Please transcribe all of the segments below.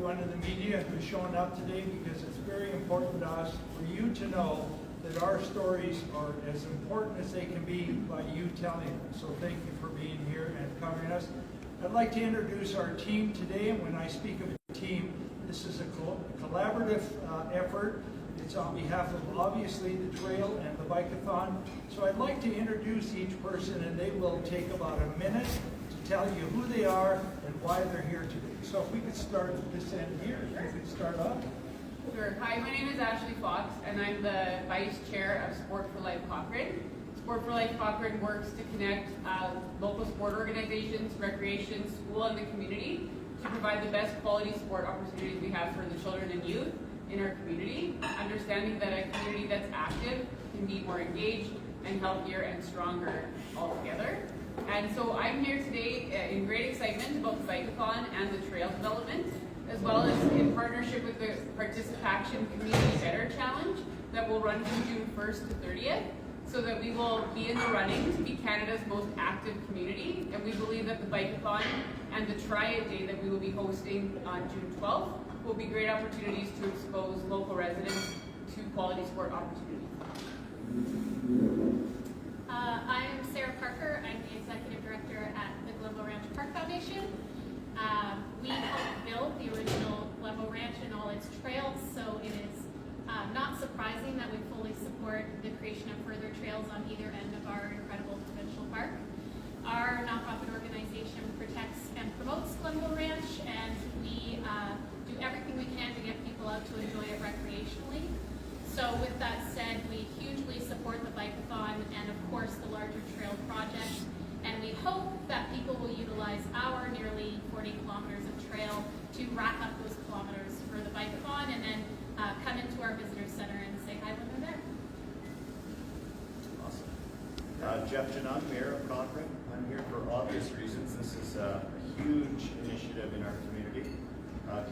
everyone in the media who's shown up today, because it's very important to us for you to know that our stories are as important as they can be by you telling them. So thank you for being here and covering us. I'd like to introduce our team today, and when I speak of a team, this is a collaborative effort. It's on behalf of, obviously, the trail and the Bike-A-Thon. So I'd like to introduce each person, and they will take about a minute to tell you who they are and why they're here today. So if we could start at this end here, if we could start off. Sure. Hi, my name is Ashley Fox, and I'm the Vice Chair of Sport for Life Cochrane. Sport for Life Cochrane works to connect local sport organizations, recreation, school, and the community to provide the best quality sport opportunities we have for the children and youth in our community, understanding that a community that's active can be more engaged and healthier and stronger altogether. And so I'm here today in great excitement about the Bike-A-Thon and the trail development, as well as in partnership with the Participation Community Better Challenge that will run from June 1st to 30th, so that we will be in the running to be Canada's most active community. And we believe that the Bike-A-Thon and the Try-It Day that we will be hosting on June 12th will be great opportunities to expose local residents to quality sport opportunities. I'm Sarah Parker. I'm the Executive Director at the Glenbow Ranch Park Foundation. We helped build the original Glenbow Ranch and all its trails, so it is not surprising that we fully support the creation of further trails on either end of our incredible provincial park. Our nonprofit organization protects and promotes Glenbow Ranch, and we do everything we can to get people out to enjoy it recreationally. So with that said, we hugely support the Bike-A-Thon and of course the larger trail project, and we hope that people will utilize our nearly 40 kilometers of trail to rack up those kilometers for the Bike-A-Thon and then come into our visitor center and say hi when they're there. Awesome. Jeff Janung, Mayor of Cochrane. I'm here for obvious reasons. This is a huge initiative in our community.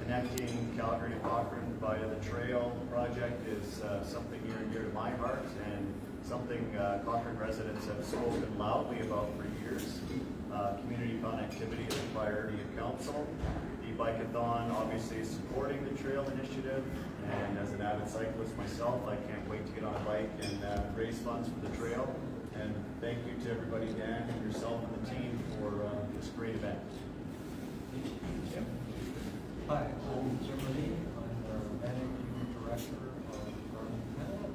Connecting Calgary to Cochrane via the trail project is something near and dear to my heart, and something Cochrane residents have spoken loudly about for years. Community connectivity is a priority of council. The Bike-A-Thon obviously is supporting the trail initiative, and as an avid cyclist myself, I can't wait to get on a bike and raise funds for the trail. And thank you to everybody, Dan and yourself and the team, for this great event. Jim. Hi, I'm Jim Lee. I'm the Managing Director of Garmin Canada.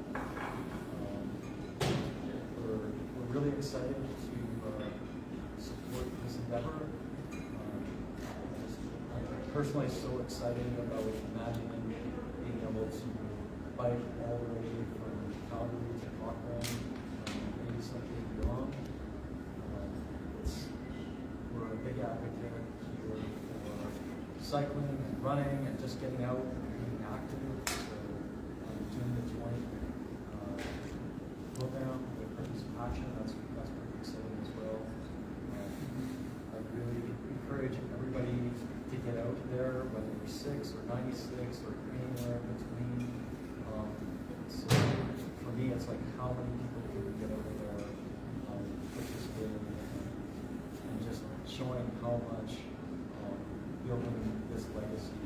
We're really excited to support this endeavor. I'm personally so excited about imagining being able to bike all the way from Calgary to Cochrane, maybe something beyond. We're a big advocate here for cycling and running and just getting out and being active. So doing the joint program with Participation, that's pretty exciting as well. I really encourage everybody to get out there, whether you're 6 or 96 or anywhere in between. So for me, it's like how many people can we get over there participating and just showing how much building this legacy.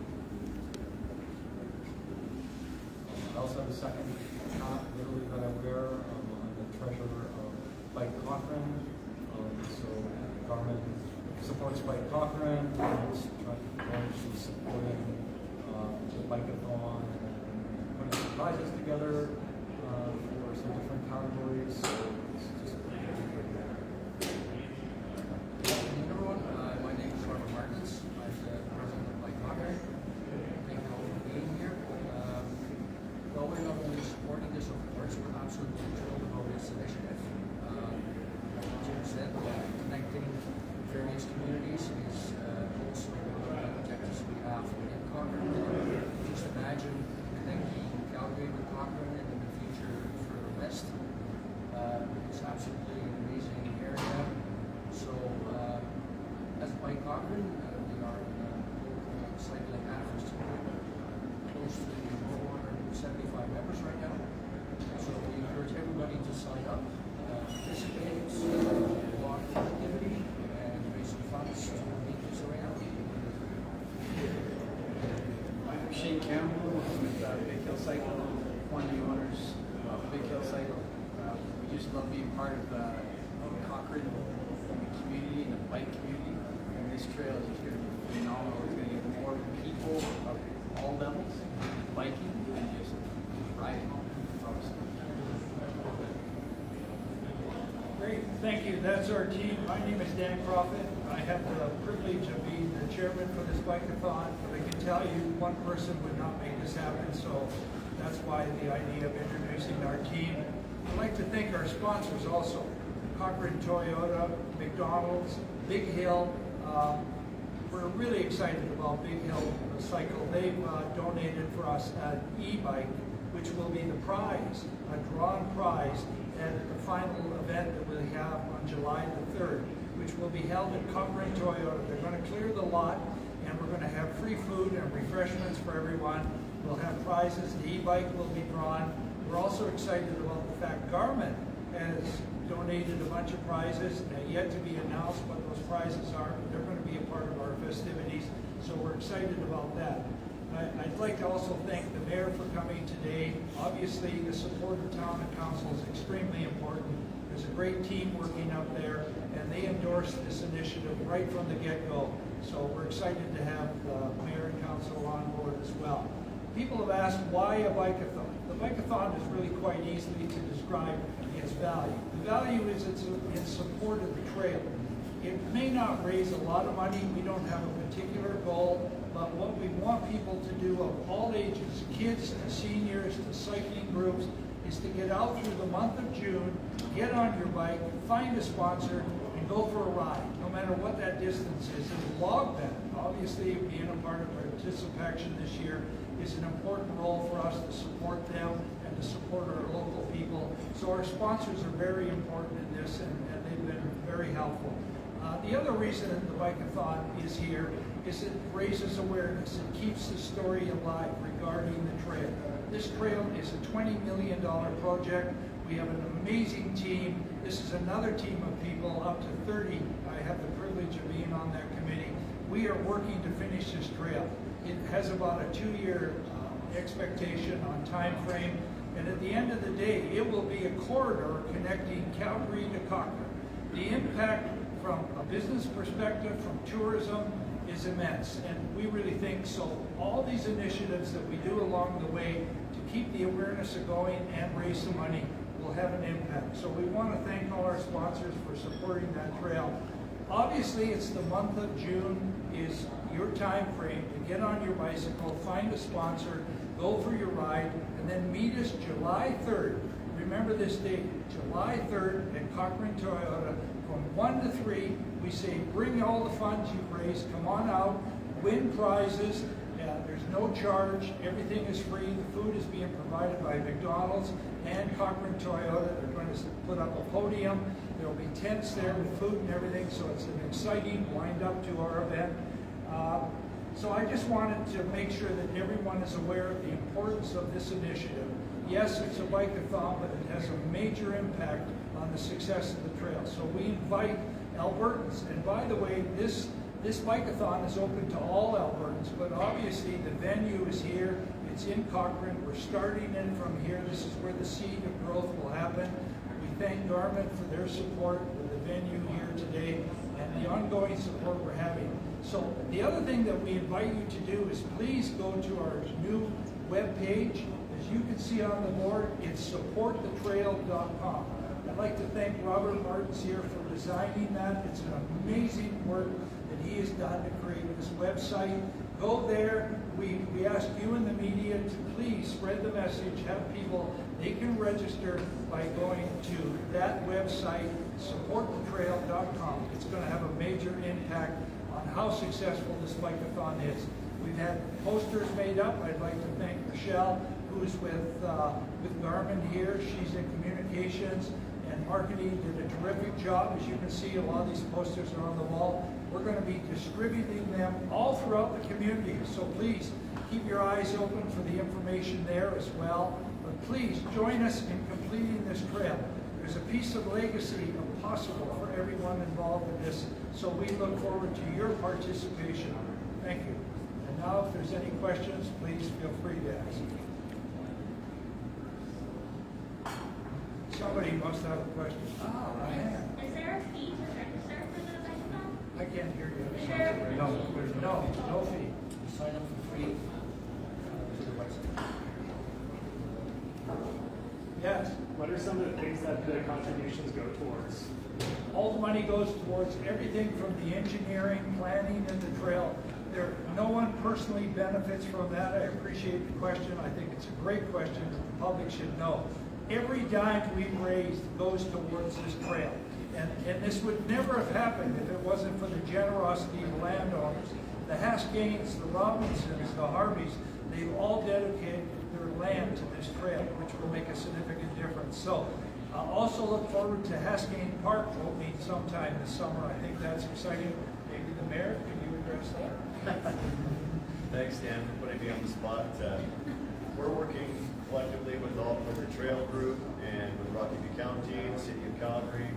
I also have a second hat, literally, that I wear. I'm the treasurer of Bike-Cochrane. So Garmin supports Bike-Cochrane, and it's largely supporting the Bike-A-Thon and putting some prizes together for some different categories. So it's just really great. Good afternoon, everyone. My name is Robert Martins. I'm the president of Bike-A-Thon. Thank you all for being here. Well, we're not only supporting this, of course, we're absolutely thrilled about this initiative. Jim said, connecting various communities is also one of the objectives we have in Cochrane. Just imagine connecting Calgary with Cochrane and in the future further west. It's absolutely an amazing area. So, as Bike-Cochrane, we are in local cycling advocacy group, close to 475 members right now. So we encourage everybody to sign up, participate, walk the activity, and raise some funds to make this a reality. Shane Campbell with Big Hill Cycle, one of the owners of Big Hill Cycle. We just love being part of Cochrane community and the bike community. And this trail is just going to be phenomenal. It's going to get more people of all levels biking and just riding. Great, thank you. That's our team. My name is Dan Crawford. I have the privilege of being the chairman for this Bike-A-Thon, but I can tell you one person would not make this happen, so that's why the idea of introducing our team. I'd like to thank our sponsors also, Cochrane Toyota, McDonald's, Big Hill. We're really excited about Big Hill Cycle. They've donated for us an e-bike, which will be the prize, a drawn prize at the final event that we have on July the 3rd, which will be held at Cochrane Toyota. They're going to clear the lot, and we're going to have free food and refreshments for everyone. We'll have prizes. The e-bike will be drawn. We're also excited about the fact Garmin has donated a bunch of prizes, yet to be announced what those prizes are. They're going to be a part of our festivities, so we're excited about that. I'd like to also thank the mayor for coming today. Obviously, the support of town and council is extremely important. There's a great team working up there, and they endorsed this initiative right from the get-go. So we're excited to have the mayor and council on board as well. People have asked, why a Bike-A-Thon? The Bike-A-Thon is really quite easily to describe its value. The value is it's in support of the trail. It may not raise a lot of money. We don't have a particular goal, but what we want people to do of all ages, kids to seniors to cycling groups, is to get out through the month of June, get on your bike, find a sponsor, and go for a ride, no matter what that distance is. And log that. Obviously, being a part of participation this year is an important role for us to support them and to support our local people. So our sponsors are very important in this, and they've been very helpful. The other reason that the Bike-A-Thon is here is it raises awareness. It keeps the story alive regarding the trail. This trail is a $20 million project. We have an amazing team. This is another team of people, up to 30. I have the privilege of being on that committee. We are working to finish this trail. It has about a 2-year expectation on time frame, and at the end of the day, it will be a corridor connecting Calgary to Cochrane. The impact from a business perspective, from tourism, is immense, and we really think so. All these initiatives that we do along the way to keep the awareness going and raise some money will have an impact. So we want to thank all our sponsors for supporting that trail. Obviously, it's the month of June is your time frame to get on your bicycle, find a sponsor, go for your ride, and then meet us July 3rd. Remember this date, July 3rd at Cochrane Toyota. From 1 to 3, we say bring all the funds you've raised, come on out, win prizes. There's no charge, everything is free. The food is being provided by McDonald's and Cochrane Toyota. They're going to put up a podium. There will be tents there with food and everything, so it's an exciting wind up to our event. So I just wanted to make sure that everyone is aware of the importance of this initiative. Yes, it's a Bike-A-Thon, but it has a major impact on the success of the trail. So we invite Albertans, and by the way, this Bike-A-Thon is open to all Albertans, but obviously the venue is here, it's in Cochrane, we're starting in from here, this is where the seed of growth will happen. We thank Garmin for their support with the venue here today and the ongoing support we're having. So the other thing that we invite you to do is please go to our new webpage. As you can see on the board, it's supportthetrail.com. I'd like to thank Robert Martins here for designing that. It's an amazing work that he has done to create this website. Go there. We ask you in the media to please spread the message, have people, they can register by going to that website, supportthetrail.com. It's going to have a major impact on how successful this Bike-A-Thon is. We've had posters made up. I'd like to thank Michelle, who's with Garmin here. She's in communications and marketing, did a terrific job. As you can see, a lot of these posters are on the wall. We're going to be distributing them all throughout the community. So please keep your eyes open for the information there as well. But please join us in completing this trail. There's a piece of legacy possible for everyone involved in this. So we look forward to your participation. Thank you. And now, if there's any questions, please feel free to ask. Somebody must have a question. Oh, I have. Is there a fee to register for the Bike-A-Thon? I can't hear you. Is there- No fee. Sign up for free to the website. Yes. What are some of the things that the contributions go towards? All the money goes towards everything from the engineering, planning, and the trail. No one personally benefits from that. I appreciate the question. I think it's a great question that the public should know. Every dime we've raised goes towards this trail. And this would never have happened if it wasn't for the generosity of landowners. The Haskanes, the Robinsons, the Harveys, they've all dedicated their land to this trail, which will make a significant difference. So also look forward to Haskane Park opening sometime this summer. I think that's exciting. Maybe the mayor, can you address that? Thanks, Dan, for putting me on the spot. We're working collectively with the trail group and with Rocky County, City of Calgary,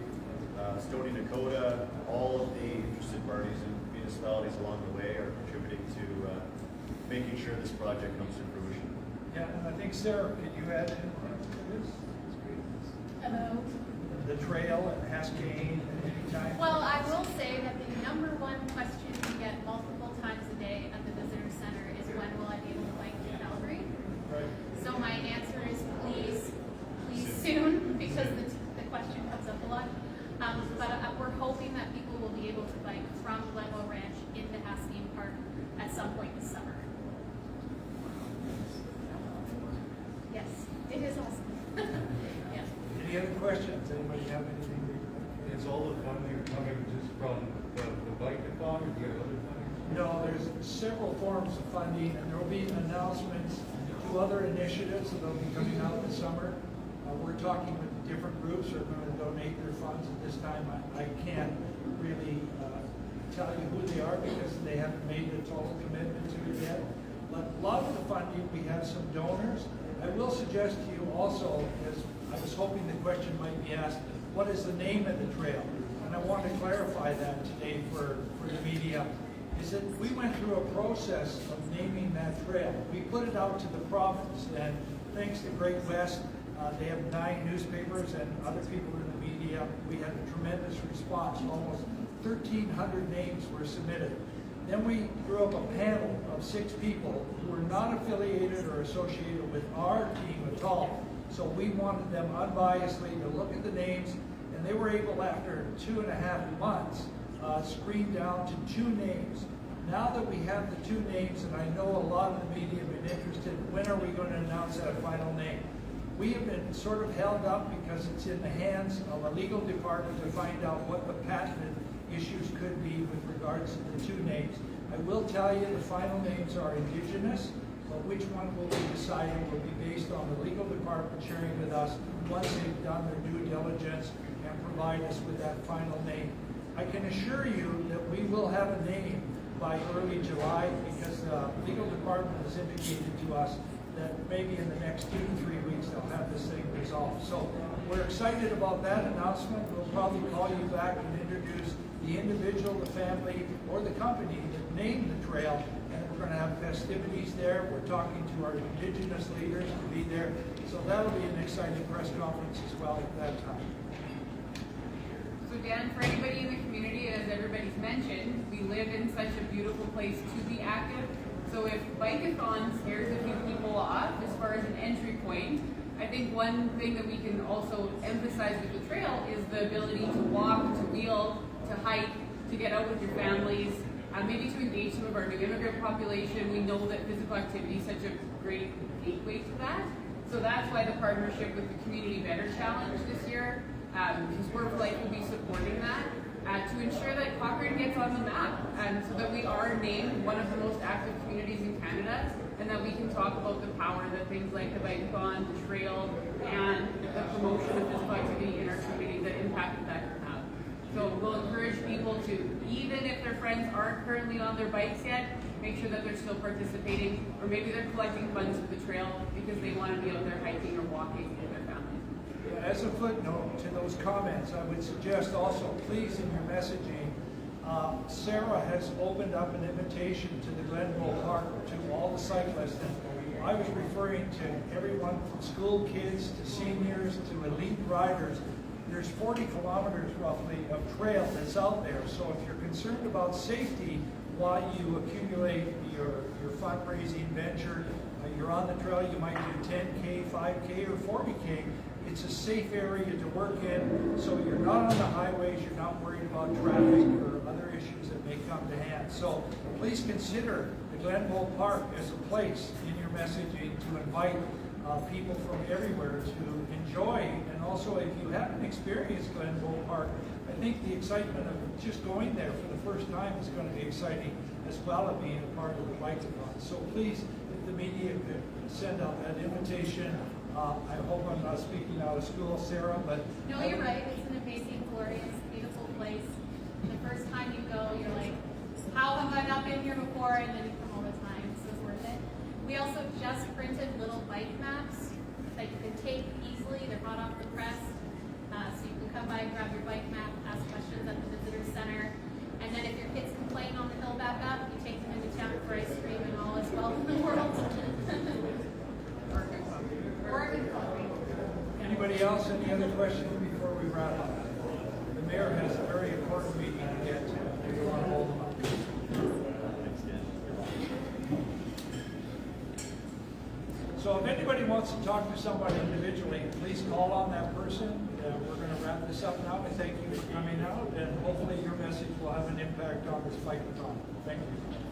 Stony Dakota. All of the interested parties and municipalities along the way are contributing to making sure this project comes to fruition. Yeah, and I think Sarah, could you add anything to this? Hello. The trail and Haskane and anytime? Well, I will say that the number one question we get multiple times a day at the visitor center is when will I be able to bike to Calgary? Right. So my answer is please soon, because the question comes up a lot. But we're hoping that people will be able to bike from Glenville Ranch into Haskane Park at some point this summer. Yes, it is awesome. Yes. Any other questions? Anybody have anything? Is all the funding coming just from the Bike-A-Thon, or do you have other funding? No, there's several forms of funding, and there will be announcements to other initiatives that will be coming out this summer. We're talking with different groups who are going to donate their funds at this time. I can't really tell you who they are because they haven't made a total commitment to it yet. But a lot of the funding, we have some donors. I will suggest to you also, as I was hoping the question might be asked, what is the name of the trail? And I want to clarify that today for the media, is that we went through a process of naming that trail. We put it out to the province, and thanks to Great West, they have 9 newspapers and other people in the media. We had a tremendous response. Almost 1,300 names were submitted. Then we drew up a panel of 6 people who were not affiliated or associated with our team at all. So we wanted them unbiasedly to look at the names, and they were able, after 2.5 months, screen down to 2 names. Now that we have the 2 names, and I know a lot of the media have been interested, when are we going to announce that final name? We have been sort of held up because it's in the hands of a legal department to find out what the patented issues could be with regards to the 2 names. I will tell you the final names are Indigenous, but which one will be decided will be based on the legal department sharing with us once they've done their due diligence and provide us with that final name. I can assure you that we will have a name by early July because the legal department has indicated to us that maybe in the next 2 to 3 weeks they'll have this thing resolved. So we're excited about that announcement. We'll probably call you back and introduce the individual, the family, or the company that named the trail, and we're going to have festivities there. We're talking to our Indigenous leaders to be there. So that'll be an exciting press conference as well at that time. So Dan, for anybody in the community, as everybody's mentioned, we live in such a beautiful place to be active. So if Bike-A-Thon scares a few people off as far as an entry point, I think one thing that we can also emphasize with the trail is the ability to walk, to wheel, to hike, to get out with your families, maybe to engage some of our new immigrant population. We know that physical activity is such a great gateway to that. So that's why the partnership with the Community Better Challenge this year, because Sport for Life will be supporting that, to ensure that Cochrane gets on the map, so that we are named one of the most active communities in Canada, and that we can talk about the power that things like the Bike-A-Thon, the trail, and the promotion of physical activity in our community, that impact that can have. So we'll encourage people to, even if their friends aren't currently on their bikes yet, make sure that they're still participating, or maybe they're collecting funds for the trail because they want to be out there hiking or walking with their families. As a footnote to those comments, I would suggest also, please, in your messaging, Sarah has opened up an invitation to the Glenbow Park to all the cyclists. And I was referring to everyone from school kids to seniors to elite riders. There's 40 kilometers roughly of trail that's out there. So if you're concerned about safety while you accumulate your fundraising venture, you're on the trail, you might do 10K, 5K, or 40K. It's a safe area to work in, so you're not on the highways, you're not worried about traffic or other issues that may come to hand. So please consider the Glenbow Park as a place in your messaging to invite people from everywhere to enjoy. And also, if you haven't experienced Glenbow Park, I think the excitement of just going there for the first time is going to be exciting, as well as being a part of the Bike-A-Thon. So please, if the media could send out that invitation. I hope I'm not speaking out of school, Sarah, but... No, you're right. It's an amazing, glorious, beautiful place. The first time you go, you're like, how have I not been here before? And then you come all the time, so it's worth it. We also just printed little bike maps that you can take easily. They're hot off the press. So you can come by, grab your bike map, ask questions at the visitor center. And then if your kids complain on the hill back up, you take them into town for ice cream and all is well in the world. Anybody else, any other questions before we wrap up? The mayor has a very important meeting to get to. If you want to hold them up. So if anybody wants to talk to somebody individually, please call on that person. We're going to wrap this up now. I thank you for coming out, and hopefully your message will have an impact on this Bike-A-Thon. Thank you.